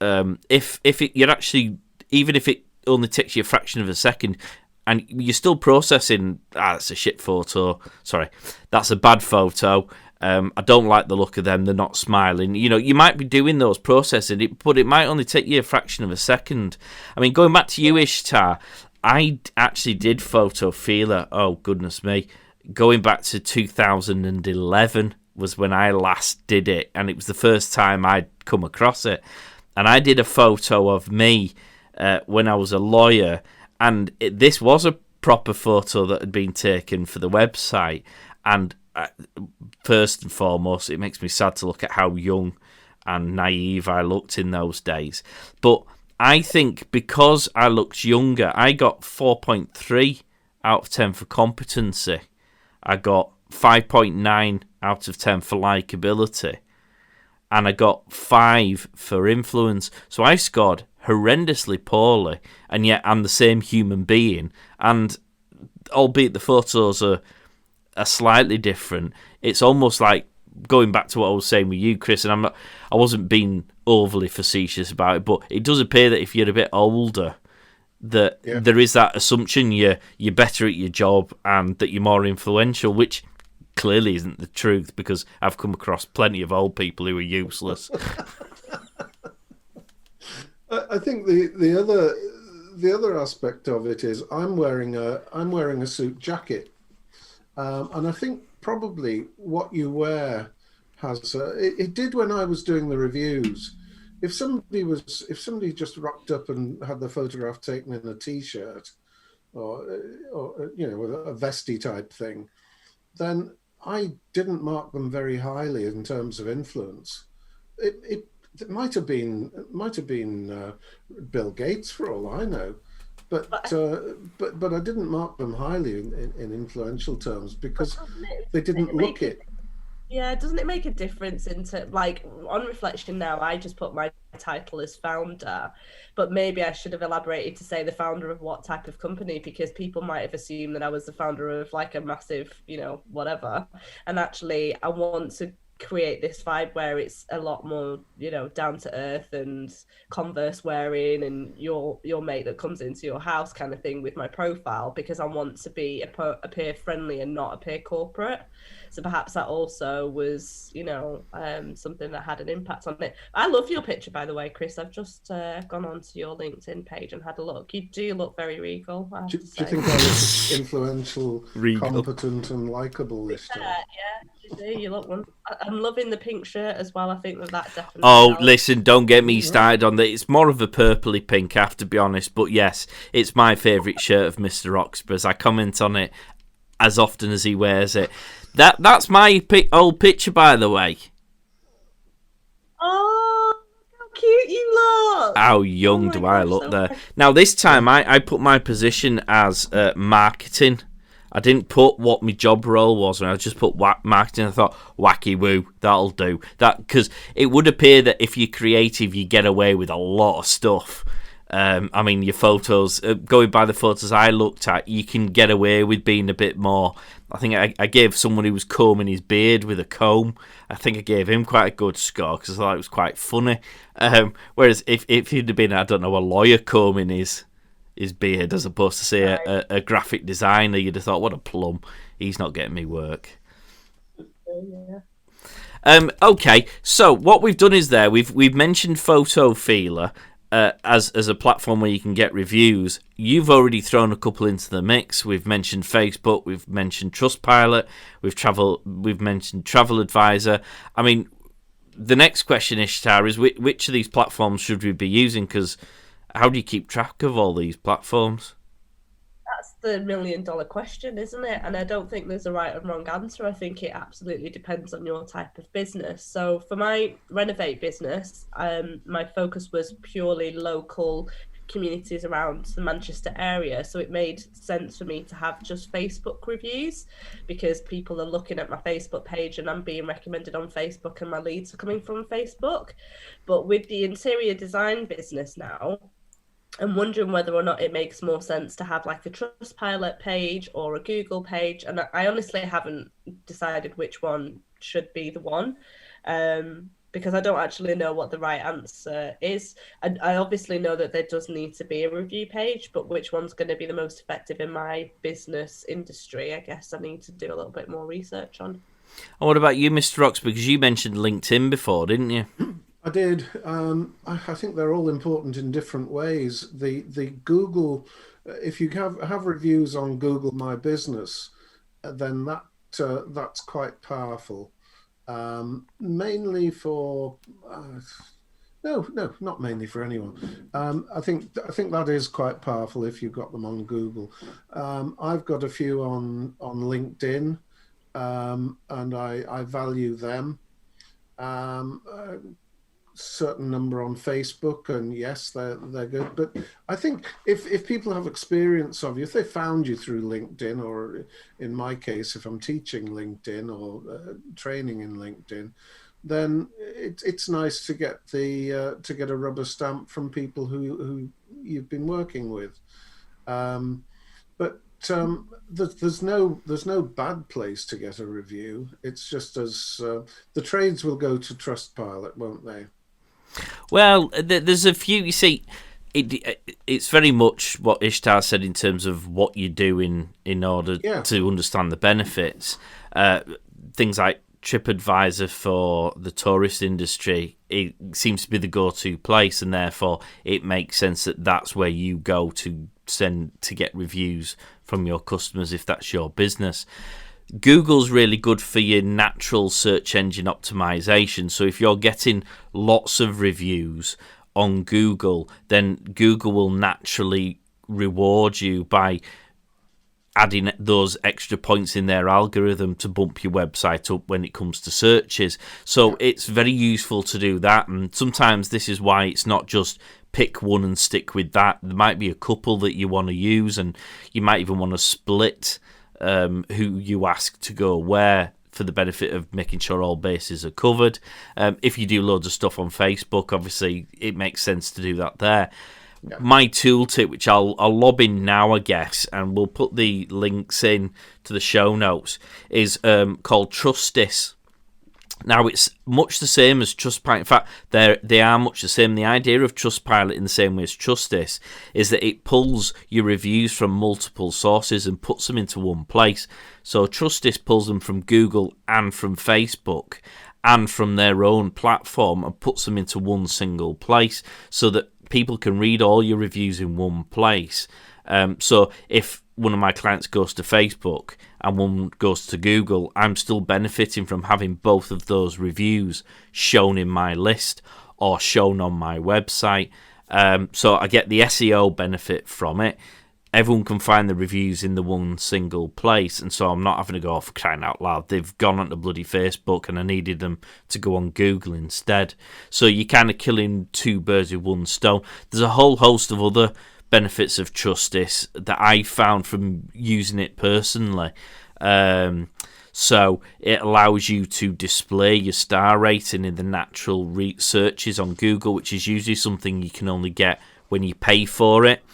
you're actually, even if it only takes you a fraction of a second, and you're still processing, that's a shit photo. Sorry, that's a bad photo. I don't like the look of them. They're not smiling. You know, you might be doing those processing, but it might only take you a fraction of a second. I mean, going back to you, Ishtar, I actually did Photofeeler. Oh, goodness me. Going back to 2011 was when I last did it, and it was the first time I'd come across it. And I did a photo of me when I was a lawyer, and this was a proper photo that had been taken for the website. And first and foremost, it makes me sad to look at how young and naive I looked in those days. But I think because I looked younger, I got 4.3 out of 10 for competency. I got 5.9 out of 10 for likability, and I got 5 for influence. So I scored horrendously poorly, and yet I'm the same human being. And albeit the photos are slightly different, it's almost like going back to what I was saying with you, Chris. And I wasn't being overly facetious about it, but it does appear that if you're a bit older, that there is that assumption you're better at your job and that you're more influential, which clearly isn't the truth, because I've come across plenty of old people who are useless. I think the other aspect of it is I'm wearing a suit jacket, and I think probably what you wear has it did when I was doing the reviews. If somebody just rocked up and had the photograph taken in a t-shirt or with a vesty type thing, then I didn't mark them very highly in terms of influence. It might have been Bill Gates for all I know, but I didn't mark them highly in influential terms because they didn't look it. Yeah, doesn't it make a difference into, like, on reflection now, I just put my title as founder, but maybe I should have elaborated to say the founder of what type of company, because people might have assumed that I was the founder of like a massive, whatever. And actually, I want to create this vibe where it's a lot more, down to earth and Converse wearing and your mate that comes into your house kind of thing with my profile, because I want to be appear friendly and not appear corporate. So perhaps that also was, something that had an impact on it. I love your picture, by the way, Chris. I've just gone onto your LinkedIn page and had a look. You do look very regal. Do you think I was influential, regal, competent, and likable this time? Yeah, you do. You look one. I'm loving the pink shirt as well. I think that definitely. Oh, listen, don't get me started on that. It's more of a purpley pink, I have to be honest. But yes, it's my favourite shirt of Mr. Roxburgh's. I comment on it as often as he wears it. That's my old picture, by the way. Oh, how cute you look! How young do I look there? Now, this time I put my position as marketing. I didn't put what my job role was, and I just put marketing. I thought, wacky woo, that'll do. Because it would appear that if you're creative, you get away with a lot of stuff. I mean, your photos, going by the photos I looked at, you can get away with being a bit more. I think I gave someone who was combing his beard with a comb, I think I gave him quite a good score because I thought it was quite funny. Whereas if he'd have been, I don't know, a lawyer combing his beard as opposed to, say, a graphic designer, you'd have thought, what a plum. He's not getting me work. Okay, so what we've done is we've mentioned Photofeeler as a platform where you can get reviews. You've already thrown a couple into the mix. We've mentioned Facebook, we've mentioned Trustpilot, we've mentioned Travel Advisor. I mean, the next question, Ishtar, is which of these platforms should we be using? Because how do you keep track of all these platforms? That's the $1 million question, isn't it? And I don't think there's a right and wrong answer. I think it absolutely depends on your type of business. So for my Renovate business, my focus was purely local communities around the Manchester area. So it made sense for me to have just Facebook reviews, because people are looking at my Facebook page and I'm being recommended on Facebook and my leads are coming from Facebook. But with the interior design business now, I'm wondering whether or not it makes more sense to have like a Trustpilot page or a Google page. And I honestly haven't decided which one should be the one, because I don't actually know what the right answer is. I obviously know that there does need to be a review page, but which one's going to be the most effective in my business industry, I guess I need to do a little bit more research on. And what about you, Mr. Rox? Because you mentioned LinkedIn before, didn't you? I did. I think they're all important in different ways. The Google, if you have reviews on Google My Business, then that's quite powerful. Mainly for no, not mainly for anyone. I think that is quite powerful if you've got them on Google. I've got a few on LinkedIn, and I value them. certain number on Facebook, and yes, they're good. But I think if people have experience of you, if they found you through LinkedIn, or in my case, if I'm teaching LinkedIn or training in LinkedIn, then it's nice to get a rubber stamp from people who you've been working with. But there's no bad place to get a review. It's just as the trades will go to Trustpilot, won't they? Well, there's a few. You see, it's very much what Ishtar said in terms of what you're doing in order to understand the benefits. Things like TripAdvisor for the tourist industry, it seems to be the go-to place, and therefore it makes sense that that's where you go to get reviews from your customers if that's your business. Google's really good for your natural search engine optimization. So if you're getting lots of reviews on Google, then Google will naturally reward you by adding those extra points in their algorithm to bump your website up when it comes to searches. So it's very useful to do that, and sometimes this is why it's not just pick one and stick with that. There might be a couple that you want to use, and you might even want to split who you ask to go where for the benefit of making sure all bases are covered. If you do loads of stuff on Facebook, obviously it makes sense to do that there. Yeah. My tooltip, which I'll lob in now, I guess, and we'll put the links in to the show notes, is called Trustist. Now, it's much the same as Trustpilot. In fact, they are much the same. The idea of Trustpilot, in the same way as Trustist, is that it pulls your reviews from multiple sources and puts them into one place. So Trustist pulls them from Google and from Facebook and from their own platform and puts them into one single place so that people can read all your reviews in one place. So if one of my clients goes to Facebook and one goes to Google, I'm still benefiting from having both of those reviews shown in my list or shown on my website. So I get the SEO benefit from it. Everyone can find the reviews in the one single place, and so I'm not having to go for crying out loud. They've gone onto bloody Facebook, and I needed them to go on Google instead. So you're kind of killing two birds with one stone. There's a whole host of other benefits of Trustist that I found from using it personally. So it allows you to display your star rating in the natural searches on Google, which is usually something you can only get when you pay for it.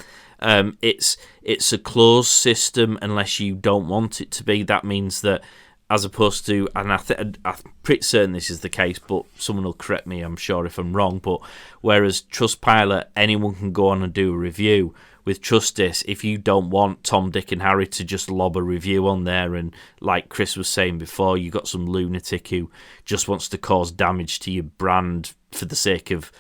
It's a closed system unless you don't want it to be. That means that, as opposed to, and I'm pretty certain this is the case, but someone will correct me, I'm sure, if I'm wrong, but whereas Trustpilot, anyone can go on and do a review, with Trustist, if you don't want Tom, Dick and Harry to just lob a review on there, and like Chris was saying before, you got some lunatic who just wants to cause damage to your brand for the sake of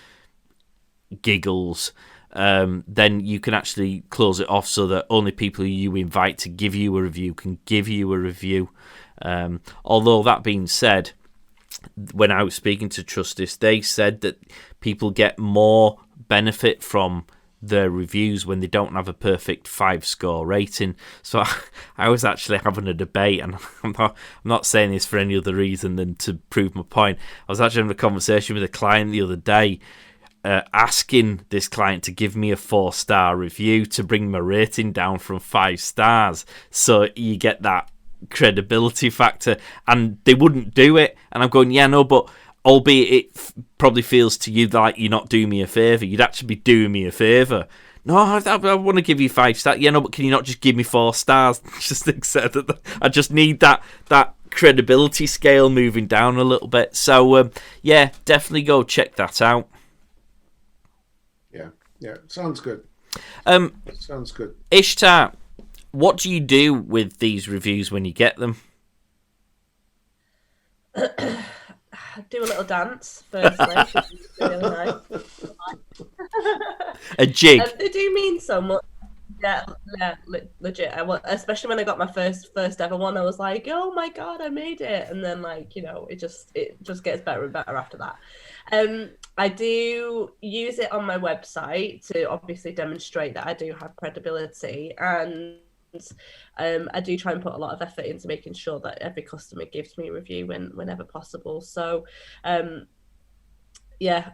giggles, then you can actually close it off so that only people you invite to give you a review can give you a review. Although that being said, when I was speaking to Trustist, they said that people get more benefit from their reviews when they don't have a perfect 5-score rating. So I was actually having a debate, and I'm not saying this for any other reason than to prove my point. I was actually having a conversation with a client the other day, asking this client to give me a 4-star review to bring my rating down from 5 stars, so you get that credibility factor, and they wouldn't do it. And I'm going, yeah, no, but albeit it probably feels to you like you're not doing me a favour, you'd actually be doing me a favour. No, I want to give you 5 stars. Yeah, no, but can you not just give me 4 stars? Just accept that. I just need that credibility scale moving down a little bit. So yeah, definitely go check that out. Yeah, sounds good. Sounds good. Ishtar, what do you do with these reviews when you get them? Do a little dance firstly. Really nice. A jig. They do mean so much. Yeah, legit. Especially when I got my first ever one, I was like, oh my god, I made it. And then, like, you know, it just gets better and better after that. I do use it on my website to obviously demonstrate that I do have credibility, and I do try and put a lot of effort into making sure that every customer gives me a review whenever possible. So yeah,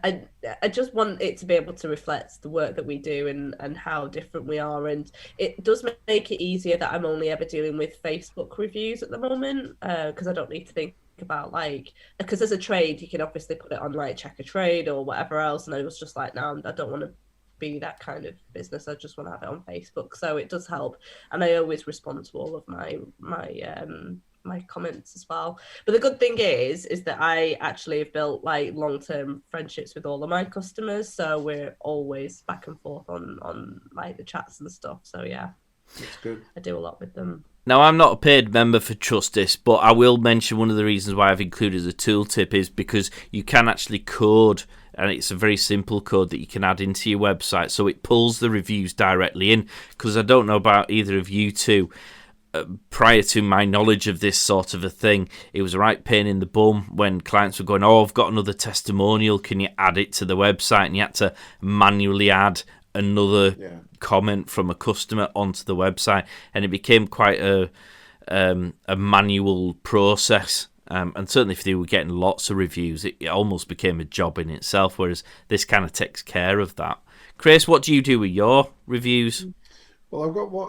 I just want it to be able to reflect the work that we do and how different we are, and it does make it easier that I'm only ever dealing with Facebook reviews at the moment, because I don't need to think about, like, because as a trade you can obviously put it on like Check a Trade or whatever else, and I was just like, no, I don't want to be that kind of business. I just want to have it on Facebook, so it does help, and I always respond to all of my comments as well. But the good thing is that I actually have built like long-term friendships with all of my customers, so we're always back and forth on like the chats and stuff. So yeah, That's good. I do a lot with them. Now, I'm not a paid member for Trustist, but I will mention one of the reasons why I've included a tooltip is because you can actually code, and it's a very simple code that you can add into your website, so it pulls the reviews directly in. Because I don't know about either of you two, prior to my knowledge of this sort of a thing, it was a right pain in the bum when clients were going, oh, I've got another testimonial, can you add it to the website? And you had to manually add another comment from a customer onto the website, and it became quite a manual process. And certainly if they were getting lots of reviews, it almost became a job in itself, whereas this kind of takes care of that. Chris, what do you do with your reviews? Well,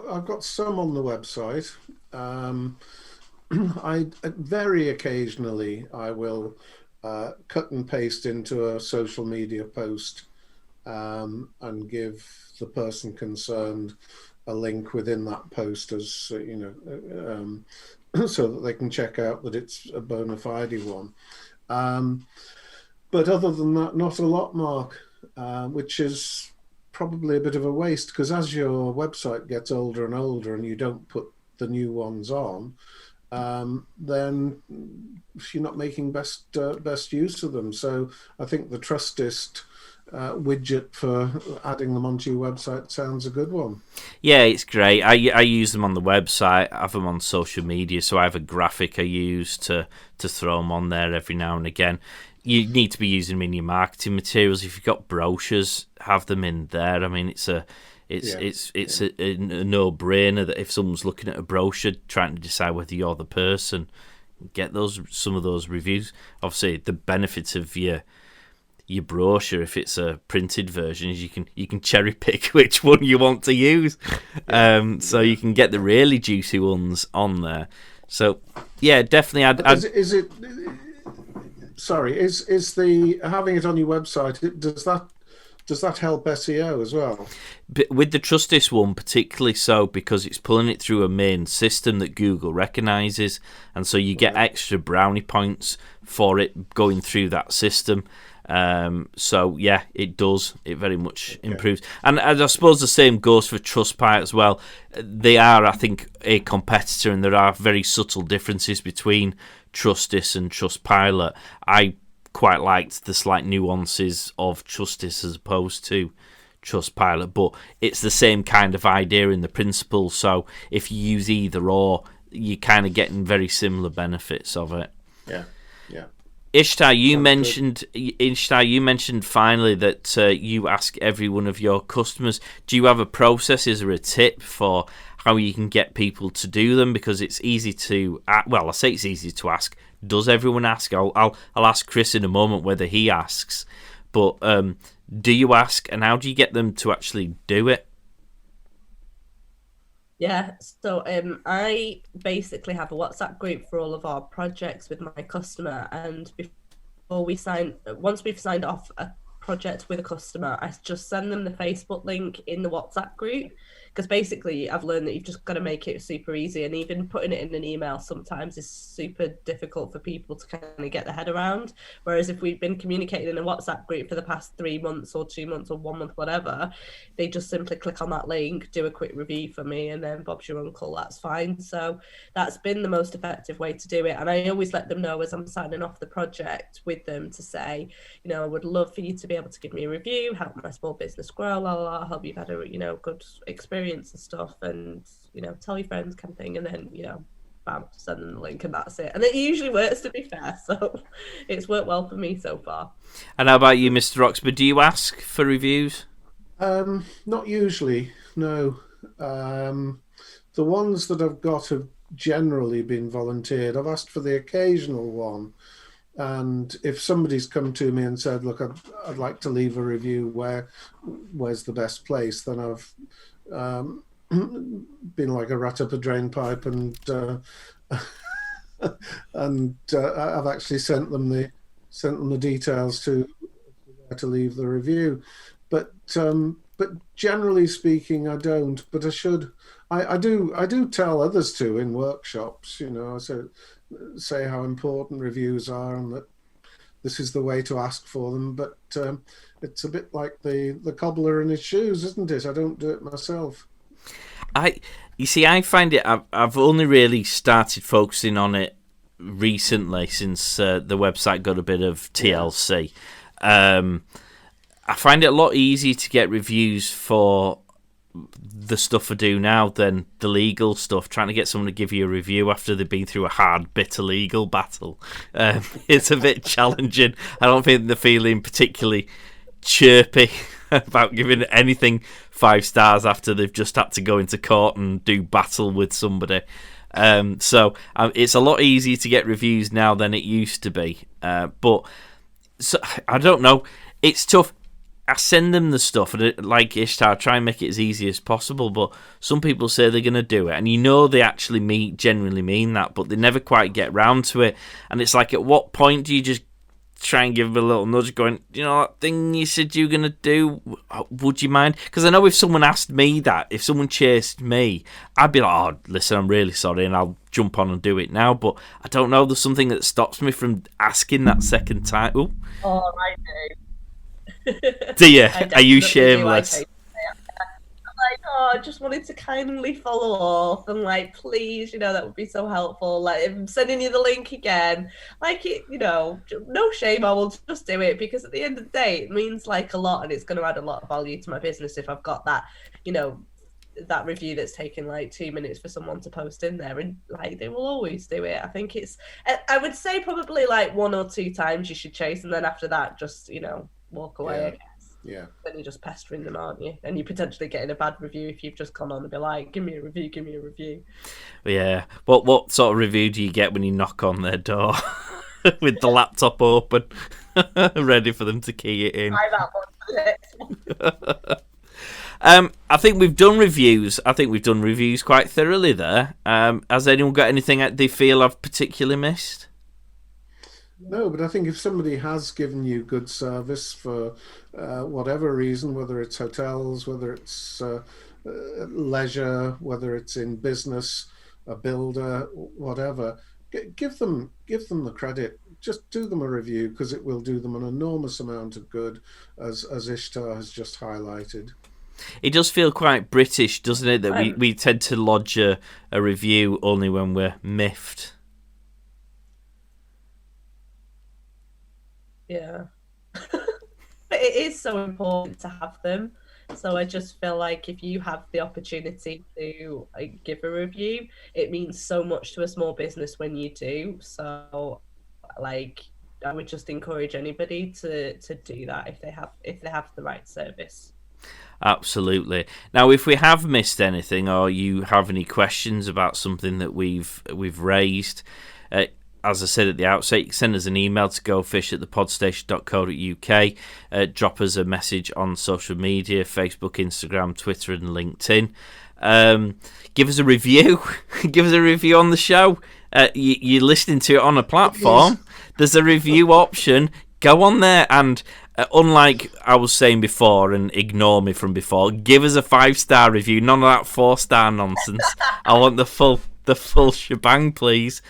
I've got some on the website. I very occasionally I will cut and paste into a social media post and give the person concerned a link within that post, as so that they can check out that it's a bona fide one. But other than that, not a lot, Mark, which is probably a bit of a waste, because as your website gets older and older and you don't put the new ones on, then you're not making best use of them. So I think the Trustist widget for adding them onto your website sounds a good one. Yeah, it's great. I use them on the website. I have them on social media, so I have a graphic I use to throw them on there every now and again. You need to be using them in your marketing materials. If you've got brochures, have them in there. I mean, it's a no-brainer that if someone's looking at a brochure trying to decide whether you're the person, get some of those reviews. Obviously, the benefits of your brochure, if it's a printed version, is you can cherry pick which one you want to use. So you can get the really juicy ones on there. So yeah, definitely. Is the having it on your website, does that help SEO as well? But with the Trustist one particularly so, because it's pulling it through a main system that Google recognises, and so you get extra brownie points for it going through that system. So yeah, it does. It very much improves. And I suppose the same goes for Trustpilot as well. They are, I think, a competitor, and there are very subtle differences between Trustist and Trustpilot. I quite liked the slight nuances of Trustist as opposed to Trustpilot, but it's the same kind of idea in the principle. So if you use either or, you're kind of getting very similar benefits of it. Yeah. Ishtar, you mentioned finally that you ask every one of your customers. Do you have a process? Is there a tip for how you can get people to do them? Because it's easy to, well, I say it's easy to ask. Does everyone ask? I'll ask Chris in a moment whether he asks. But do you ask, and how do you get them to actually do it? Yeah, so I basically have a WhatsApp group for all of our projects with my customer, and once we've signed off a project with a customer, I just send them the Facebook link in the WhatsApp group, because basically I've learned that you've just got to make it super easy, and even putting it in an email sometimes is super difficult for people to kind of get their head around. Whereas if we've been communicating in a WhatsApp group for the past 3 months or 2 months or 1 month, whatever, they just simply click on that link, do a quick review for me, and then Bob's your uncle, that's fine. So that's been the most effective way to do it. And I always let them know as I'm signing off the project with them to say, I would love for you to be able to give me a review, help my small business grow, help you've had a good experience and stuff, and tell your friends kind of thing, and then bam, send them the link, and that's it. And it usually works, to be fair, so it's worked well for me so far. And how about you, Mr. Roxburgh? Do you ask for reviews? Not usually, no. The ones that I've got have generally been volunteered. I've asked for the occasional one, And if somebody's come to me and said, "Look, I'd like to leave a review. Where's the best place?" Then I've been like a rat up a drain pipe, and I've actually sent them the details to where to leave the review. But generally speaking, I don't. But I should. I do tell others to in workshops. So say how important reviews are and that this is the way to ask for them. But it's a bit like the cobbler and his shoes, isn't it? I don't do it myself. You see, I find it. I've only really started focusing on it recently since the website got a bit of TLC. I find it a lot easier to get reviews for the stuff I do now than the legal stuff. Trying to get someone to give you a review after they've been through a hard, bitter legal battle, it's a bit challenging. I don't think they're feeling particularly chirpy about giving anything 5 stars after they've just had to go into court and do battle with somebody. So it's a lot easier to get reviews now than it used to be. But so, I don't know. It's tough. I send them the stuff, and like Ishtar, try and make it as easy as possible. But some people say they're going to do it, and they actually genuinely mean that, but they never quite get round to it. And it's like, at what point do you just try and give them a little nudge, going, that thing you said you were going to do, would you mind? Because I know if someone asked me that, if someone chased me, I'd be like, oh, listen, I'm really sorry, and I'll jump on and do it now. But I don't know, there's something that stops me from asking that second time. Ooh. Oh, I do. Do you? Are you shameless? I'm like, I just wanted to kindly follow up and please, that would be so helpful. If I'm sending you the link again, no shame, I will just do it, because at the end of the day, it means a lot, and it's going to add a lot of value to my business if I've got that, that review that's taken 2 minutes for someone to post in there, and they will always do it. I think I would say probably 1 or 2 times you should chase, and then after that, just walk away. Yeah. I guess. Yeah. Then you're just pestering them, aren't you? And you're potentially getting a bad review if you've just gone on and be like, give me a review. Yeah. What sort of review do you get when you knock on their door with the laptop open, ready for them to key it in? Try that one for the next one. I think we've done reviews. I think we've done reviews quite thoroughly there. Has anyone got anything that they feel I've particularly missed? No, but I think if somebody has given you good service for whatever reason, whether it's hotels, whether it's leisure, whether it's in business, a builder, whatever, give them the credit. Just do them a review, because it will do them an enormous amount of good, as Ishtar has just highlighted. It does feel quite British, doesn't it, that we tend to lodge a review only when we're miffed. Yeah. It is so important to have them. So I just feel like if you have the opportunity to give a review, it means so much to a small business when you do. So I would just encourage anybody to do that if they have the right service. Absolutely. Now, if we have missed anything, or you have any questions about something that we've raised, as I said at the outset, you can send us an email to gofish@thepodstation.co.uk. Drop us a message on social media, Facebook, Instagram, Twitter and LinkedIn. Give us a review. Give us a review on the show. You're listening to it on a platform. There's a review option. Go on there and, unlike I was saying before, and ignore me from before, give us a 5-star review. None of that 4-star nonsense. I want the full shebang, please.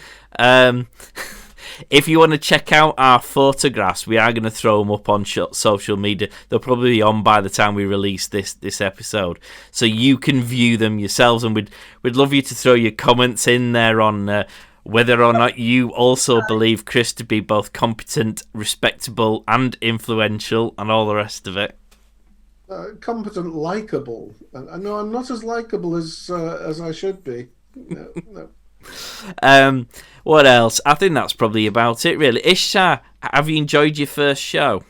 If you want to check out our photographs, we are going to throw them up on social media. They'll probably be on by the time we release this episode, so you can view them yourselves. And we'd love you to throw your comments in there on whether or not you also believe Chris to be both competent, respectable, and influential, and all the rest of it. Competent, likable. No, I'm not as likable as I should be. No. What else? I think that's probably about it, really. Ishtar, have you enjoyed your first show?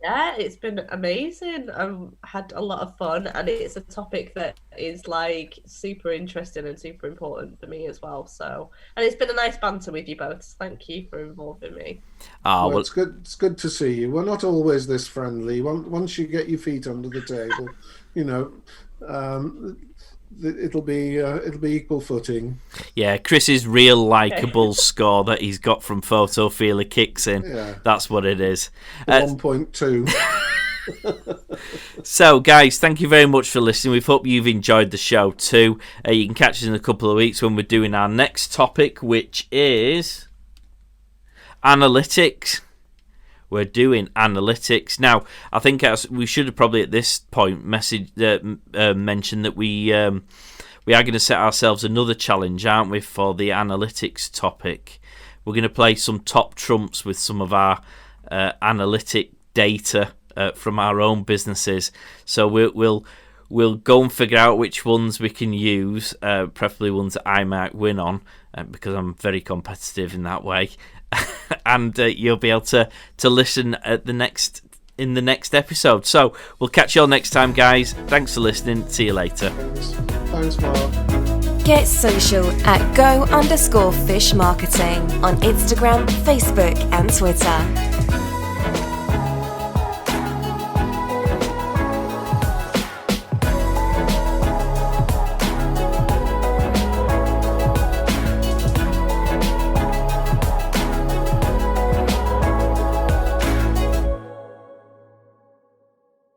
Yeah, it's been amazing. I've had a lot of fun, and it's a topic that is like super interesting and super important for me as well. So, and it's been a nice banter with you both. Thank you for involving me. Well, it's good. It's good to see you. We're not always this friendly. Once you get your feet under the table, you know, it'll be equal footing. Yeah, Chris's real likeable score that he's got from Photofeeler kicks in. Yeah. That's what it is. 1.2. So, guys, thank you very much for listening. We hope you've enjoyed the show too. You can catch us in a couple of weeks when we're doing our next topic, which is analytics. We're doing analytics now. I think we should have probably at this point mentioned that we are going to set ourselves another challenge, aren't we, for the analytics topic? We're going to play some top trumps with some of our analytic data from our own businesses. So we'll go and figure out which ones we can use, preferably ones that I might win on, because I'm very competitive in that way. And you'll be able to listen in the next episode. So we'll catch you all next time, guys. Thanks for listening. See you later. Thanks, Mark. Get social at go_fish marketing on Instagram, Facebook, and Twitter.